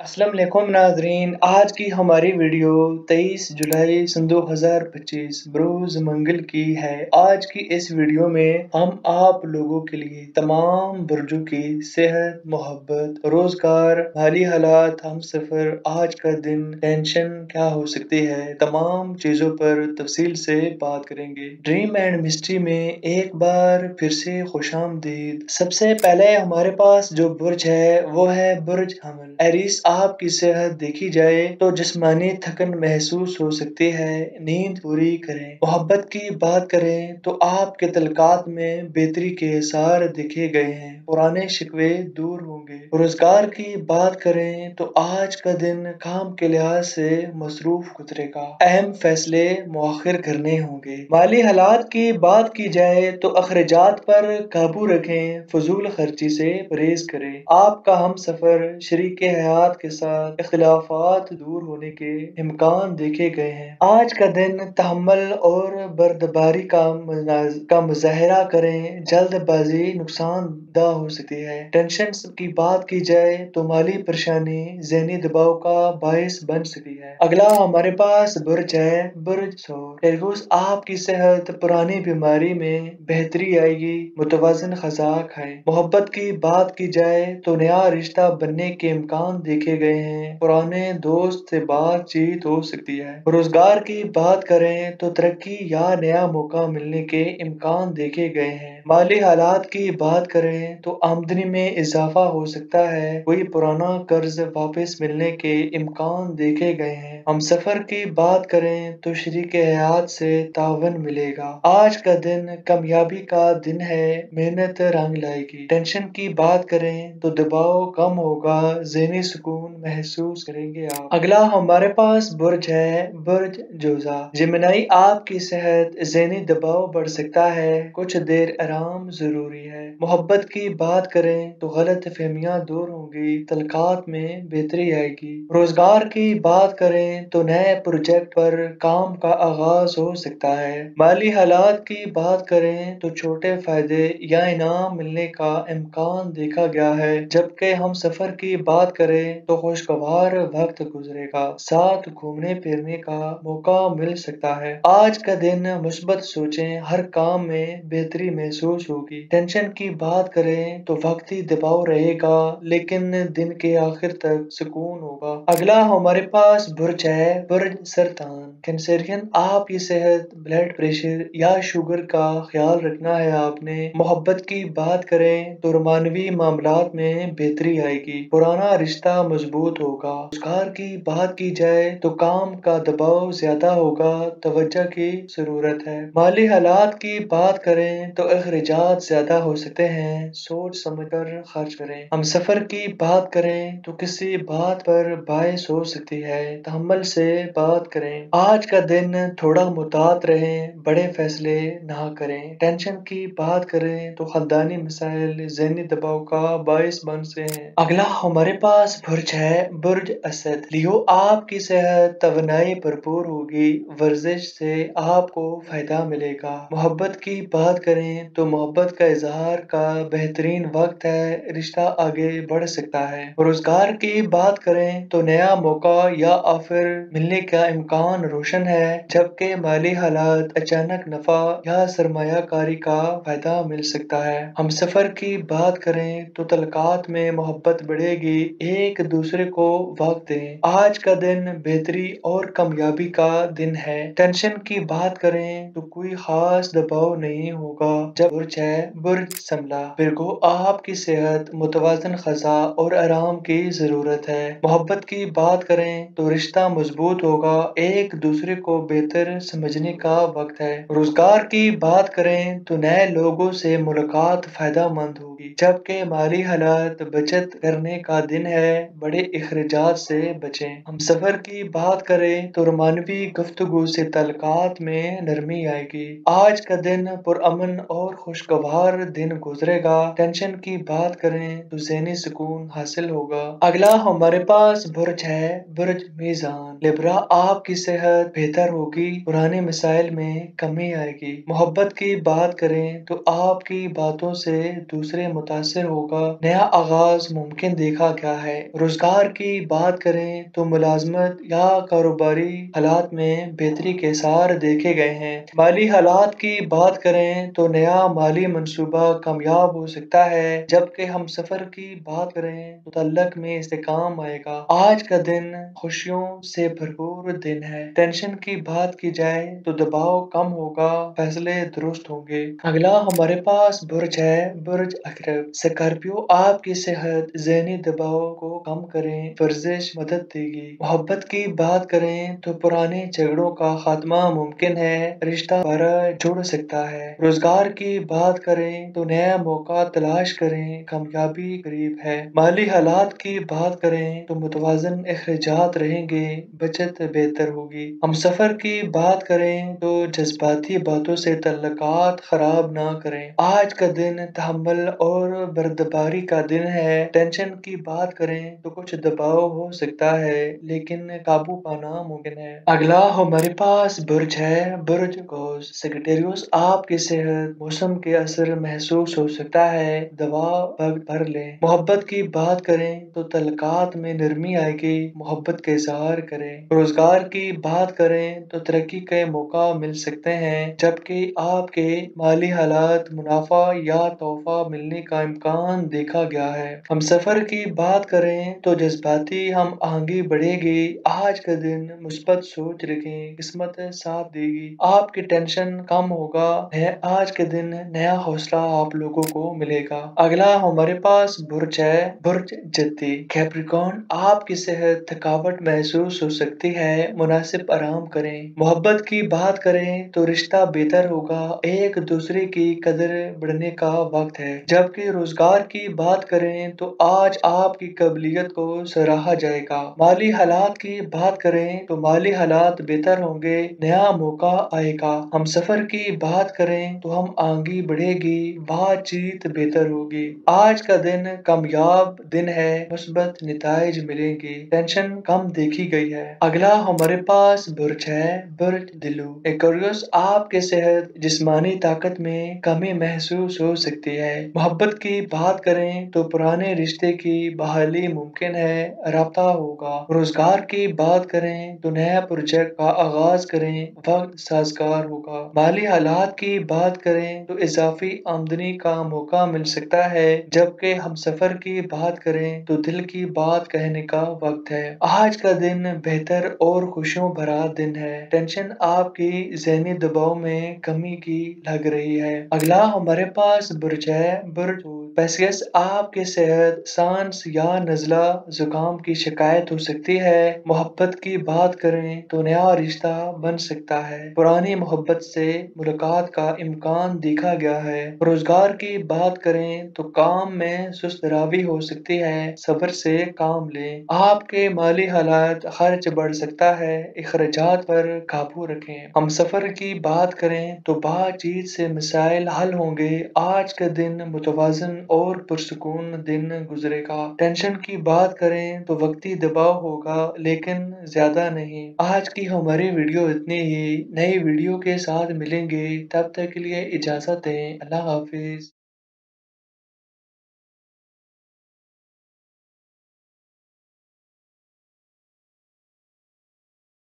अस्सलाम वालेकुम नाजरीन। आज की हमारी वीडियो 23 जुलाई सन 2025 बरोज मंगल की है। आज की इस वीडियो में हम आप लोगों के लिए तमाम बुर्जों की सेहत, मोहब्बत, रोजगार, माली हालात, हम सफर, आज का दिन, टेंशन क्या हो सकती है, तमाम चीजों पर तफसील से बात करेंगे। ड्रीम एंड मिस्ट्री में एक बार फिर से खुशामदीद। सबसे पहले हमारे पास जो बुर्ज है वो है बुर्ज हमल एरिस। आपकी सेहत देखी जाए तो जिस्मानी थकन महसूस हो सकती है, नींद पूरी करें। मोहब्बत की बात करें तो आपके तलकात में बेहतरी के आसार देखे गए हैं, पुराने शिकवे दूर होंगे। रोजगार की बात करें तो आज का दिन काम के लिहाज से मसरूफ गुजरेगा, अहम फैसले मुअख्खर करने होंगे। माली हालात की बात की जाए तो अखराजात पर काबू रखें, फजूल खर्ची से परहेज करें। आपका हम सफर शरीके हयात के साथ इख्तिलाफात दूर होने के इम्कान देखे गए हैं। आज का दिन तहम्मुल और बर्दबारी का मुजाहरा करें, जल्दबाजी नुकसानदा हो सकती है। टेंशन की बात की जाए तो माली परेशानी ज़हनी दबाव का बायस बन सकती है। अगला हमारे पास बुर्ज है बुर्ज सौर। टेरगुस आपकी सेहत, पुरानी बीमारी में बेहतरी आएगी, मुतवाजन ग़िज़ा खाएं। मोहब्बत की बात की जाए तो नया रिश्ता बनने के इम्कान देखे गए हैं, पुराने दोस्त से बातचीत हो सकती है। रोजगार की बात करें तो तरक्की या नया मौका मिलने के इम्कान देखे गए हैं। माली हालात की बात करें तो आमदनी में इजाफा हो सकता है, कोई पुराना कर्ज वापस मिलने के इम्कान देखे गए हैं। हम सफर की बात करें तो शरीक हयात से तावन मिलेगा। आज का दिन कामयाबी का दिन है, मेहनत रंग लाएगी। टेंशन की बात करें तो दबाव कम होगा, ज़हनी सुकून महसूस करेंगे आप। अगला हमारे पास बुर्ज है बुर्ज जोजा। जिमनाई आपकी सेहत, ज़हनी दबाव बढ़ सकता है, कुछ देर आराम जरूरी है। मोहब्बत की बात करें तो गलत फहमियाँ दूर होंगी, तलकात में बेहतरी आएगी। रोजगार की बात करें तो नए प्रोजेक्ट पर काम का आगाज हो सकता है। माली हालात की बात करें तो छोटे फायदे या इनाम मिलने का इम्कान देखा गया है, जबकि हम सफर की बात करें तो खुशगवार वक्त गुजरेगा, साथ घूमने फिरने का मौका मिल सकता है। आज का दिन मुस्बत सोचें, हर काम में बेहतरी महसूस होगी। टेंशन की बात करें तो वक्ती दबाव रहेगा, लेकिन दिन के आखिर तक सुकून होगा। अगला हमारे पास बुर्ज है बुर्ज सरतान। कैंसरियन आपकी सेहत, ब्लड प्रेशर या शुगर का ख्याल रखना है आपने। मोहब्बत की बात करें तो रोमानवी मामलात में बेहतरी आएगी, पुराना रिश्ता मजबूत होगा। रोजगार की बात की जाए तो काम का दबाव ज्यादा होगा, तवज्जो की जरूरत है। माली हालात की बात करें तो अखराजात ज्यादा हो सकते हैं, सोच समझ कर खर्च करें। हम सफर की बात करें तो किसी बात पर बायस हो सकती है, तहम्मुल से बात करें। आज का दिन थोड़ा मुहतात रहें, बड़े फैसले ना करें। टेंशन की बात करें तो खानदानी मसाइल ज़हनी दबाव का बायस बन से हैं। अगला हमारे पास बुर्ज है बुर्ज असद। लियो आपकी सेहत, तवानाई भरपूर होगी, वर्जिश से आपको फायदा मिलेगा। मोहब्बत की बात करें तो मोहब्बत का इजहार का बेहतरीन वक्त है, रिश्ता आगे बढ़ सकता है। रोजगार की बात करें तो नया मौका या ऑफर मिलने का इम्कान रोशन है, जबकि माली हालात अचानक नफा या सरमायाकारी का फायदा मिल सकता है। हम सफर की बात करें तो तलकात में मोहब्बत बढ़ेगी, एक दूसरे को वक्त दें। आज का दिन बेहतरी और कामयाबी का दिन है। टेंशन की बात करें तो कोई खास दबाव नहीं होगा। जब बुर्ज है बुर्ज समला। बिरगो आपकी सेहत, मुतवाजन ग़िज़ा और आराम की जरूरत है। मोहब्बत की बात करें तो रिश्ता मजबूत होगा, एक दूसरे को बेहतर समझने का वक्त है। रोजगार की बात करें तो नए लोगों से मुलाकात फायदा मंद होगी, जबकि माली हालात बचत करने का दिन है, बड़े अखराजात से बचें। हम सफर की बात करें तो रोमानवी गुफ्तगू से तलकात में नरमी आएगी। आज का दिन पुरअमन और खुशगवार दिन गुजरेगा। टेंशन की बात करें तो ज़हनी सुकून हासिल होगा। अगला हमारे पास बुर्ज है बुर्ज मीज़ान। लिब्रा आपकी सेहत बेहतर होगी, पुराने मसाइल में कमी आएगी। मोहब्बत की बात करें तो आपकी बातों से दूसरे मुतासिर होगा, नया आगाज मुमकिन देखा गया है। रोजगार की बात करें तो मुलाजमत या कारोबारी हालात में बेहतरी के आसार देखे गए हैं। माली हालात की बात करें तो नया माली मंसूबा कामयाब हो सकता है, जबकि हम सफर की बात करें तो तल्लक में इस्तेकाम आएगा। आज का दिन खुशियों से भरपूर दिन है। टेंशन की बात की जाए तो दबाव कम होगा, फैसले दुरुस्त होंगे। अगला हमारे पास बुर्ज है, बुर्ज अकरब। स्कॉर्पियो आपकी सेहत, ज़हनी दबाव को कम करें, वर्जिश मदद देगी। मोहब्बत की बात करें तो पुराने झगड़ों का खात्मा मुमकिन है, रिश्ता दोबारा जुड़ सकता है। रोजगार की बात करें तो नया मौका तलाश करें, कामयाबी करीब है। माली हालात की बात करें तो मुतवाजन अखराजात रहेंगे, बचत बेहतर होगी। हम सफर की बात करें तो जज्बाती बातों से तल्लुकात खराब ना करें। आज का दिन तहम्मुल और बर्दारी का दिन है। टेंशन की बात करें तो कुछ दबाव हो सकता है, लेकिन काबू पाना मुमकिन है। अगला हमारे पास बुर्ज है, बुर्ज कौस। सेक्रेटेरियस आपकी सेहत, मौसम के असर महसूस हो सकता है, दवा वक्त भर लें। मोहब्बत की बात करें तो तलकात में नरमी आएगी, मोहब्बत के इजहार करें। रोजगार की बात करें तो तरक्की के मौका मिल सकते हैं, जबकि आपके माली हालात मुनाफा या तोहफा मिलने का इम्कान देखा गया है। हम सफर की बात करें तो जज्बाती हम आगे बढ़ेगी। आज का दिन मुस्बत सोच रखें, किस्मत साथ देगी, आपकी टेंशन कम होगा है। आज के दिन नया हौसला आप लोगों को मिलेगा। अगला हमारे पास बुर्ज है, बुर्ज जद्दी। कैप्रिकॉर्न आपकी सेहत, थकावट महसूस हो सकती है, मुनासिब आराम करें। मोहब्बत की बात करें तो रिश्ता बेहतर होगा, एक दूसरे की कदर बढ़ने का वक्त है। जबकि रोजगार की बात करें तो आज आपकी काबिलियत को सराहा जाएगा। माली हालात की बात करें तो माली हालात बेहतर होंगे, नया मौका आएगा। हम सफर की बात करें तो हम आगे बढ़ेगी, बातचीत बेहतर होगी। आज का दिन कामयाब दिन है, मुस्बत नताइज मिलेंगे, टेंशन कम देखी गई है। अगला हमारे पास बुर्ज है, बुर्ज दिलू। एक्वेरियस आपके सेहत, जिस्मानी ताकत में कमी महसूस हो सकती है। मोहब्बत की बात करें तो पुराने रिश्ते की बहाली मुमकिन है, राब्ता होगा। रोजगार की बात करें तो नया प्रोजेक्ट का आगाज करें, वक्त साजगार होगा। माली हालात की बात करें तो इजाफी आमदनी का मौका मिल सकता है, जबकि हम सफर की बात करें तो दिल की बात कहने का वक्त है। आज का दिन बेहतर और खुशियों भरा दिन है। टेंशन आपकी ज़हनी दबाव में कमी की लग रही है। अगला हमारे पास बुर्ज है, बुर्ज पेसियस आपकी सेहत, सांस या नज़ला जुकाम की शिकायत हो सकती है। मोहब्बत की बात करें तो नया रिश्ता बन सकता है, पुरानी मोहब्बत से मुलाकात का इम्कान देखा गया है। रोजगार की बात करें तो काम में सुस्त रावी हो सकती है, सब्र से काम लें। आपके माली हालात खर्च बढ़ सकता है, अखराजात पर काबू रखें। हम सफर की बात करें तो बातचीत से मसाइल हल होंगे। आज का दिन मुतवाजन और पुरसुकून दिन गुजरेगा। टेंशन की बात करें तो वक्ती दबाव होगा, लेकिन ज्यादा नहीं। आज की हमारी वीडियो इतनी ही, नई वीडियो के साथ मिलेंगे, तब तक के लिए इजाजत दें। अल्लाह हाफिज।